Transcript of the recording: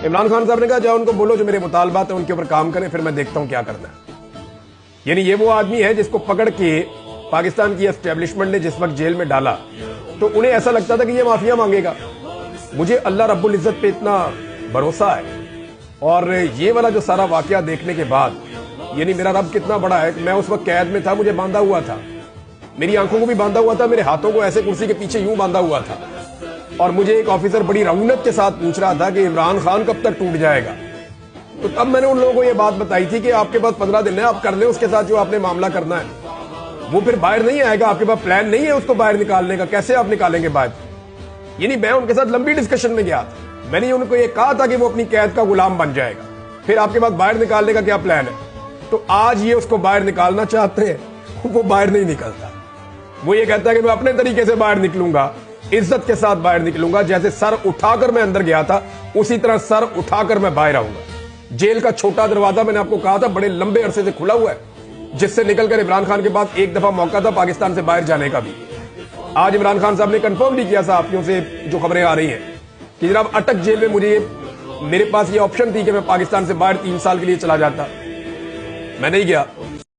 इमरान खान साहब ने कहा जाओ उनको बोलो जो मेरे मुतालबात है उनके ऊपर काम करें, फिर मैं देखता हूं क्या करना है। यानी ये वो आदमी है जिसको पकड़ के पाकिस्तान की एस्टेब्लिशमेंट ने जिस वक्त जेल में डाला तो उन्हें ऐसा लगता था कि ये माफिया मांगेगा। मुझे अल्लाह रब्बुल इज्जत पे इतना भरोसा है और ये वाला जो सारा वाकया देखने के बाद यानी मेरा रब कितना बड़ा है कि मैं उस वक्त कैद में था, मुझे बांधा हुआ था, मेरी आंखों को भी बांधा हुआ था, मेरे हाथों को ऐसे कुर्सी के पीछे यूं बांधा हुआ था और मुझे एक ऑफिसर बड़ी रौनक के साथ पूछ रहा था कि इमरान खान कब तक टूट जाएगा। तो तब मैंने उन लोगों को ये बात बताई थी कि आपके पास 15 दिन है, आप कर लें उसके साथ जो आपने मामला करना है। वो फिर बाहर नहीं आएगा, आपके पास प्लान नहीं है उसको बाहर निकालने का, कैसे आप निकालेंगे बाहर। यानी मैं उनके साथ लंबी डिस्कशन में गया था, मैंने उनको ये कहा था कि वो अपनी कैद का गुलाम बन जाएगा, फिर आपके पास बाहर निकालने का क्या प्लान है। तो आज ये उसको बाहर निकालना चाहते हैं, वो बाहर नहीं निकलता। वो ये कहता है कि मैं अपने तरीके से बाहर निकलूंगा, इज्जत के साथ बाहर निकलूंगा, जैसे सर उठाकर मैं अंदर गया था उसी तरह सर उठाकर मैं बाहर आऊंगा। जेल का छोटा दरवाजा मैंने आपको कहा था बड़े लंबे अरसे से खुला हुआ है, जिससे निकलकर इमरान खान के पास एक दफा मौका था पाकिस्तान से बाहर जाने का भी। आज इमरान खान साहब ने कंफर्म भी किया सहाफियों से जो खबरें आ रही हैं कि जनाब अटक जेल में मेरे पास ये ऑप्शन थी कि मैं पाकिस्तान से बाहर 3 साल के लिए चला जाता, मैं नहीं गया।